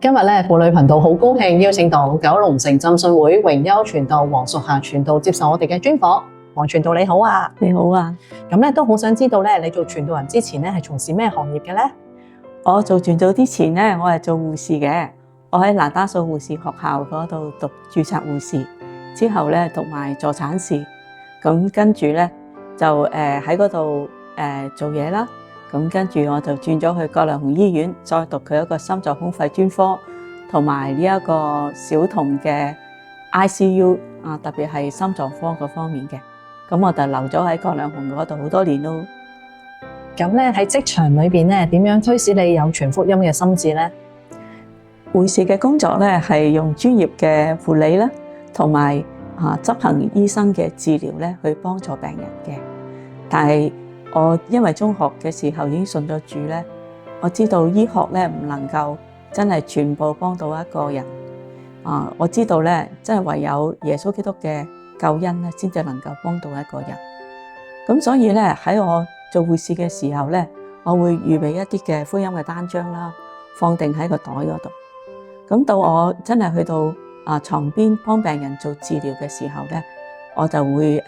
今日咧婦女頻道好高興邀請到九龍城浸信會榮休傳道黃淑霞傳道接受我哋嘅專訪。黃傳道你好啊。你好啊。咁咧都好想知道咧，你做傳道人之前咧係從事咩行業嘅咧？我做傳道之前咧，我係做護士嘅。我喺那打素護士學校嗰度讀註冊護士，之後咧讀埋助產士，咁跟住咧就喺嗰度做嘢啦。咁跟住我就轉咗去葛量洪醫院，再讀佢一個心臟胸肺專科，同埋呢一個小童嘅 ICU 啊，特別係心臟科嗰方面嘅。咁我就留咗喺葛量洪嗰度好多年咯。咁咧喺職場裏邊咧，點樣推使你有傳福音嘅心志咧？護士嘅工作咧係用專業嘅護理啦，同埋執行醫生嘅治療咧去幫助病人嘅。但係我因為中學嘅時候已經信咗主咧，我知道醫學咧唔能夠真係全部幫到一個人。我知道咧，真係唯有耶穌基督嘅救恩咧，先至能夠幫到一個人。咁所以咧喺我做護士嘅時候咧，我會預備一啲嘅福音嘅單張啦，放定喺個袋嗰度。咁到我真係去到床邊幫病人做治療嘅時候咧，我就會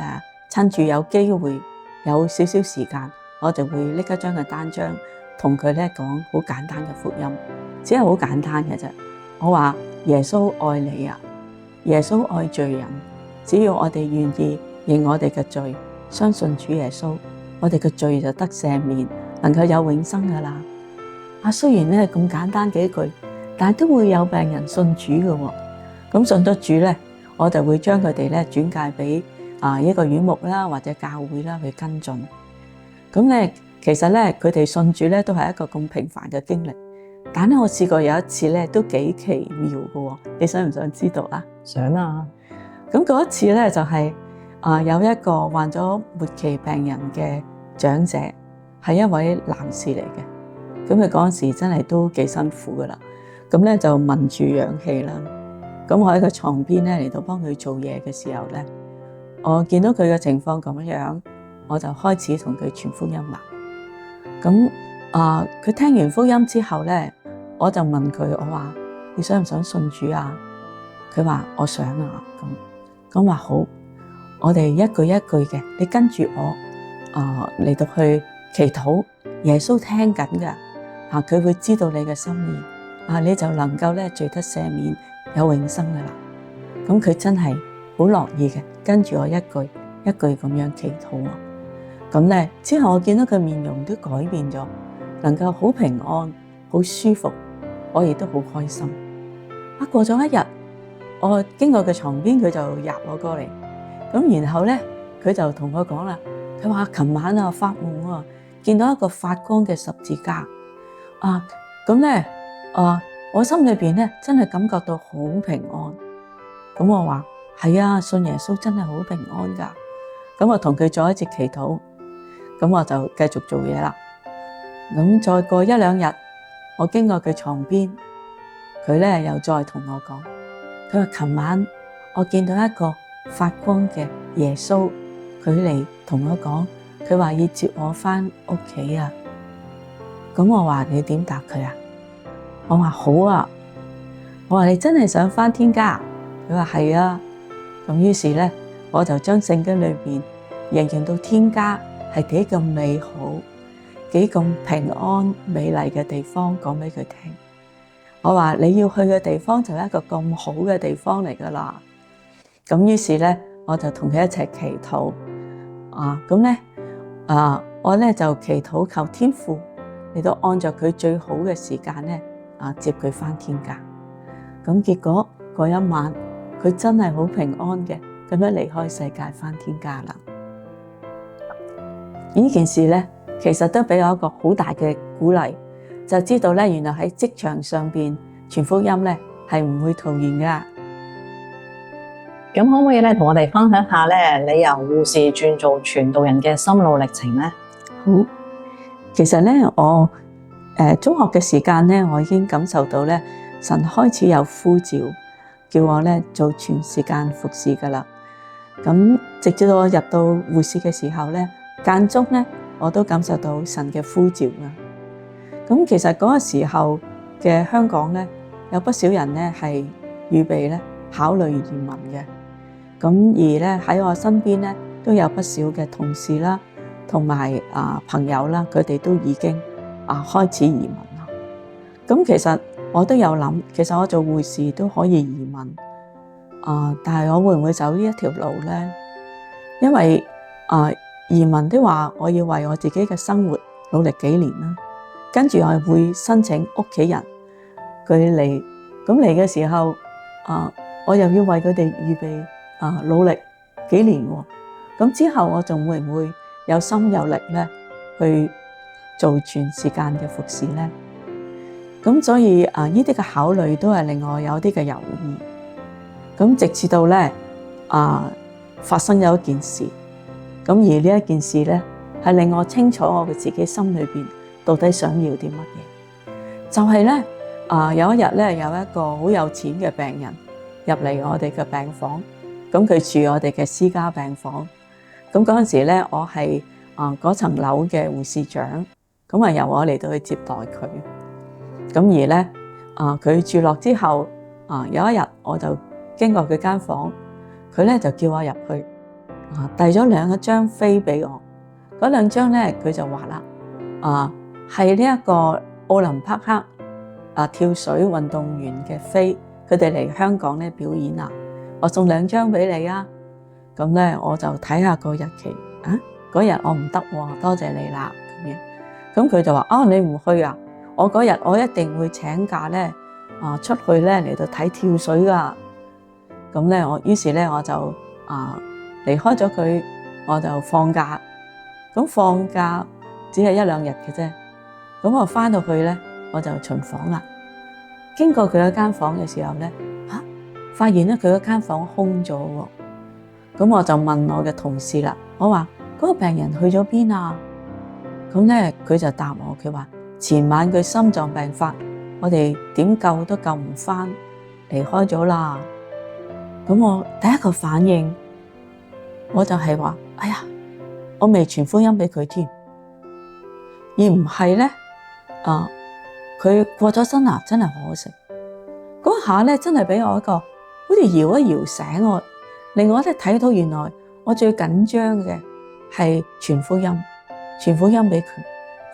趁住有機會有少少時間，我就會拎一張嘅單張同佢咧講好簡單嘅福音，只係好簡單嘅啫。我話耶穌愛你啊，耶穌愛罪人，只要我哋願意認我哋嘅罪，相信主耶穌，我哋嘅罪就得赦免，能夠有永生噶啦。雖然咧咁簡單幾句，但係都會有病人信主嘅喎。咁信咗主咧，我就會將佢哋咧轉介俾一個院牧啦，或者教會啦去跟進。咁咧其實咧佢哋信主咧都係一個咁平凡嘅經歷。但係我試過有一次咧都幾奇妙嘅喎，你想唔想知道啊？想啊。咁嗰一次咧就係有一個患咗末期病人嘅長者，係一位男士嚟嘅。咁佢嗰陣時真係都幾辛苦噶啦。咁咧就聞住氧氣啦。咁我喺個床邊咧嚟到幫佢做嘢嘅時候咧，我見到佢嘅情況咁樣，我就開始同佢傳福音啦。咁佢聽完福音之後咧，我就問佢，我話你想唔想信主啊？佢話我想啊。咁話好，我哋一句一句嘅，你跟住我嚟到去祈禱，耶穌聽緊㗎，佢會知道你嘅心意。你就能夠咧罪得赦免，有永生噶啦。咁佢真係好樂意嘅，跟住我一句一句咁樣祈禱。咁咧之後我見到佢面容都改變咗，能夠好平安、好舒服，我亦都好開心。過咗一日，我經過佢床邊，佢就入我過嚟。咁然後咧，佢就同我講啦，佢話琴晚發夢啊，見到一個發光嘅十字架。咁咧。我心裏邊咧真係感覺到好平安。咁我話係啊，信耶穌真係好平安噶。咁我同佢做一次祈禱，咁我就繼續做嘢啦。咁再過一兩日，我經過佢床邊，佢咧又再同我講，佢話琴晚我見到一個發光嘅耶穌，佢嚟同我講，佢話要接我翻屋企啊。咁我話你點答佢啊？我話好啊，我話你真係想返天家？佢話係啊。咁於是咧，我就將聖經裏邊形容到天家係幾咁美好、幾咁平安、美麗嘅地方講俾佢聽。我話你要去嘅地方就係一個咁好嘅地方嚟噶啦。咁於是咧，我就同佢一齊祈禱。咁咧，我咧就祈禱求天父嚟到按照佢最好嘅時間咧。接佢返天家。咁結果嗰一晚，佢真係好平安嘅咁樣離開世界返天家啦。呢件事咧，其實都俾我一個好大嘅鼓勵，就知道咧，原來喺職場上邊傳福音咧係唔會徒然噶。咁可唔可以咧同我哋分享下咧，你由護士轉做傳道人嘅心路歷程咧？好，其實咧我中學嘅時間咧，我已經感受到咧，神開始有呼召，叫我咧做全時間服侍噶啦。咁直至到我入到護士嘅時候咧，間中咧我都感受到神嘅呼召啊。咁其實嗰個時候嘅香港咧，有不少人咧係預備咧考慮移民嘅。咁而咧喺我身邊咧都有不少嘅同事啦，同埋朋友啦，佢哋都已經開始移民啦。咁其實我都有諗，其實我做護士都可以移民，但係我會唔會走呢一條路咧？因為移民的話，我要為我自己嘅生活努力幾年啦，跟住我會申請屋企人佢嚟，咁嚟嘅時候，我又要為佢哋預備努力幾年喎。咁之後我仲會唔會有心有力咧去做全時間嘅服侍咧？咁所以呢啲嘅考慮都係令我有啲嘅猶豫。咁直至到咧發生咗一件事，咁而呢一件事咧係令我清楚我自己心裏邊到底想要啲乜嘢。就係咧有一日咧有一個好有錢嘅病人入嚟我哋嘅病房，咁佢住我哋嘅私家病房。咁嗰陣時咧我係嗰層樓嘅護士長，咁由我嚟到去接待佢。咁而咧佢住落之後，有一日我就經過佢間房，佢咧就叫我入去，遞咗兩張飛俾我。嗰兩張咧佢就話啦，係呢一個奧林匹克跳水運動員嘅飛，佢哋嚟香港咧表演啊，我送兩張俾你啊。咁咧我就睇下個日期，嗰日我唔得喎，多謝你啦咁樣。咁佢就話你唔去啊？我嗰日我一定會請假咧出去咧嚟到睇跳水噶。咁咧於是咧我就離開咗佢，我就放假。咁放假只係一兩日嘅啫。咁我翻到去咧我就巡房啦。經過佢嗰間房嘅時候咧，發現咧佢嗰間房空咗喎。咁我就問我嘅同事啦，我話嗰個病人去咗邊啊？咁咧佢就答我，佢話前晚佢心臟病發，我哋點救都救唔翻，離開咗啦。咁我第一個反應我就係話，哎呀，我未傳福音俾佢添，而唔係咧佢過咗身啊，真係可惜。嗰下咧真係俾我一個好似搖一搖醒我，令我咧睇到原來我最緊張嘅係傳福音，傳福音俾佢，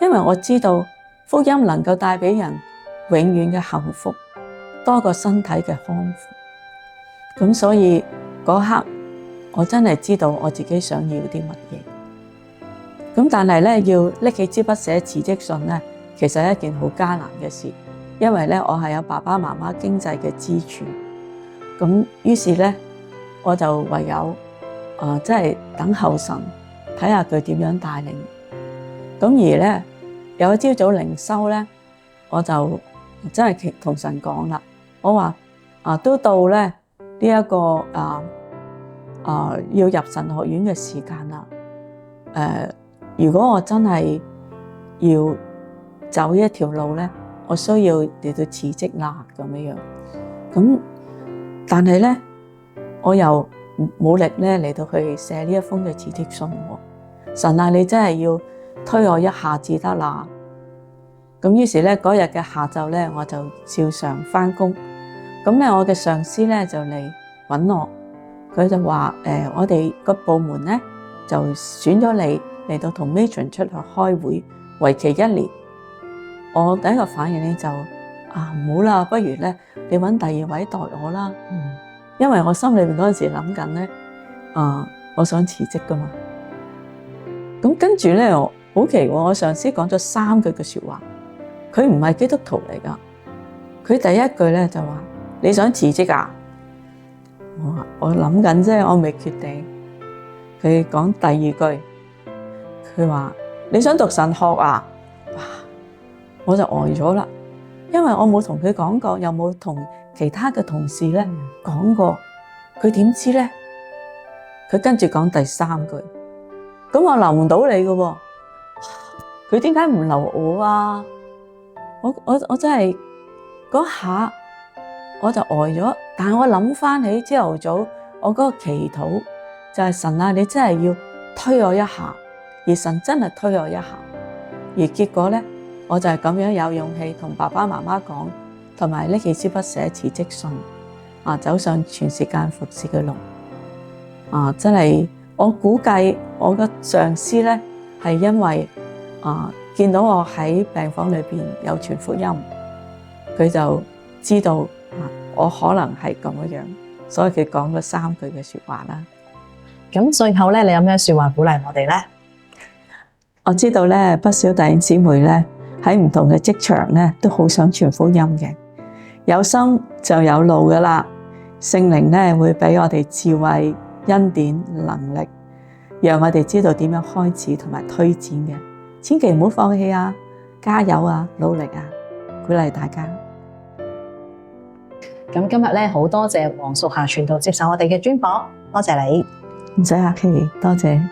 因為我知道福音能夠帶俾人永遠嘅幸福，多過身體嘅康復。咁所以嗰刻我真係知道我自己想要啲乜嘢。咁但係咧要拎起支筆寫辭職信咧，其實係一件好艱難嘅事，因為咧我係有爸爸媽媽經濟嘅支柱。咁於是咧我就唯有即係等候神，睇下佢點樣帶領。咁而咧有一朝早靈修咧，我就真係同神講啦，我話都到咧呢一個要入神學院嘅時間啦。如果我真係要走呢一條路咧，我需要嚟到辭職啦咁樣。咁但係咧我又冇力咧嚟到去寫呢一封嘅辭職信喎。神啊，你真係要推我一下至得啦。咁於是咧嗰日嘅下晝咧，我就照常返工。咁咧我嘅上司咧就嚟搵我，佢就話我哋個部門咧就選咗你嚟到同 Matron 出去開會，為期1年。我第一個反應咧就唔好啦，不如咧你搵第二位代我啦。因為我心裏邊嗰陣時諗緊咧，我想辭職噶嘛。咁跟住咧，好奇怪，我上司講咗3句嘅說話，佢唔係基督徒嚟噶。佢第一句咧就話：你想辭職啊？我諗緊啫，我未決定。佢講第二句，佢話：你想讀神學啊？我就呆咗啦，因為我冇同佢講過，又冇同其他嘅同事咧講過。佢點知咧？佢跟住講第3句，咁我留唔到你嘅喎。佢點解唔留我啊？我真係嗰下我就呆咗。但係我諗翻起朝頭早我嗰個祈禱就係神啊，你真係要推我一下，而神真係推我一下，而結果咧我就係咁樣有勇氣同爸爸媽媽講，同埋拎起支筆寫辭職信，走上全時間服侍嘅路。真係我估計我嘅上司咧係因為見到我喺病房裏邊有傳福音，佢就知道我可能係咁樣，所以佢講咗3句嘅說話啦。咁最後咧，你有咩說話鼓勵我哋咧？我知道咧，不少弟兄姊妹咧喺唔同嘅職場咧都好想傳福音嘅，有心就有路噶啦。聖靈咧會俾我哋智慧、恩典、能力，讓我哋知道點樣開始同埋推展嘅。千祈唔好放棄啊！加油啊！努力啊！鼓勵大家。咁今日咧好多謝黃淑霞傳道接受我哋嘅專訪，多謝你。唔使客氣，多謝。